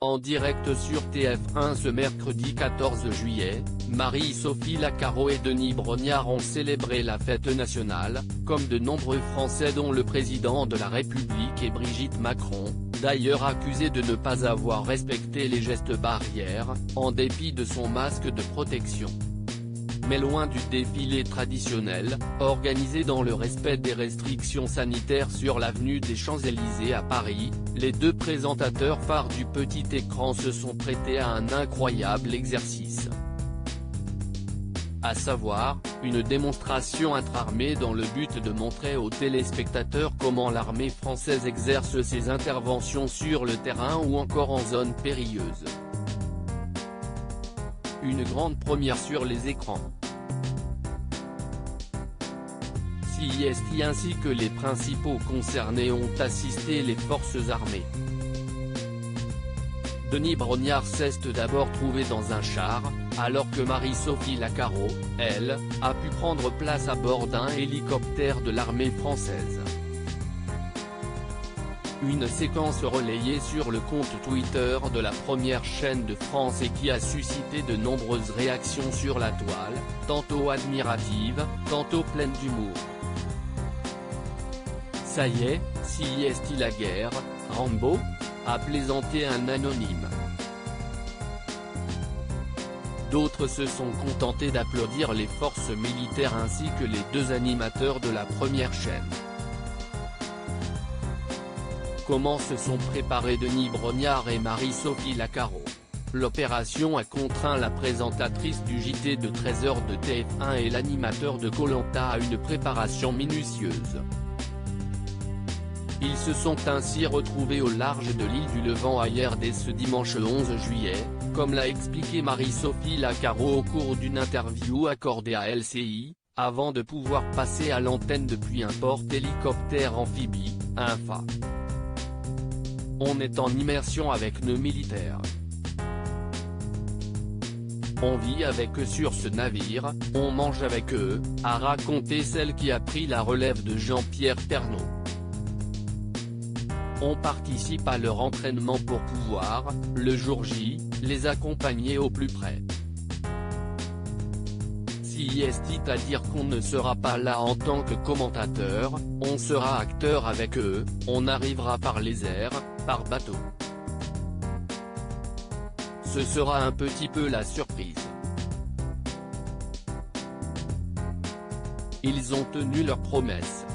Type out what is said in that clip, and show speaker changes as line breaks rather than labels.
En direct sur TF1 ce mercredi 14 juillet, Marie-Sophie Lacaro et Denis Brognard ont célébré la fête nationale, comme de nombreux Français dont le président de la République et Brigitte Macron, d'ailleurs accusé de ne pas avoir respecté les gestes barrières, en dépit de son masque de protection. Mais loin du défilé traditionnel, organisé dans le respect des restrictions sanitaires sur l'avenue des Champs-Élysées à Paris, les deux présentateurs phares du petit écran se sont prêtés à un incroyable exercice. À savoir, une démonstration intra-armée dans le but de montrer aux téléspectateurs comment l'armée française exerce ses interventions sur le terrain ou encore en zone périlleuse. Une grande première sur les écrans. CIST ainsi que les principaux concernés ont assisté les forces armées. Denis Brognard s'est d'abord trouvé dans un char, alors que Marie-Sophie Lacaro, elle, a pu prendre place à bord d'un hélicoptère de l'armée française. Une séquence relayée sur le compte Twitter de la première chaîne de France et qui a suscité de nombreuses réactions sur la toile, tantôt admiratives, tantôt pleines d'humour. Ça y est, CIST la guerre, Rambo ? A plaisanté un anonyme. D'autres se sont contentés d'applaudir les forces militaires ainsi que les deux animateurs de la première chaîne. Comment se sont préparés Denis Brognard et Marie-Sophie Lacaro? L'opération a contraint la présentatrice du JT de 13h de TF1 et l'animateur de Koh-Lanta à une préparation minutieuse. Ils se sont ainsi retrouvés au large de l'île du Levant hier dès ce dimanche 11 juillet, comme l'a expliqué Marie-Sophie Lacaro au cours d'une interview accordée à LCI, avant de pouvoir passer à l'antenne depuis un porte-hélicoptère amphibie, un FA. On est en immersion avec nos militaires. On vit avec eux sur ce navire, on mange avec eux, a raconté celle qui a pris la relève de Jean-Pierre Pernaut. On participe à leur entraînement pour pouvoir, le jour J, les accompagner au plus près. CIST à dire qu'on ne sera pas là en tant que commentateur, on sera acteur avec eux, on arrivera par les airs, par bateau. Ce sera un petit peu la surprise. Ils ont tenu leur promesse.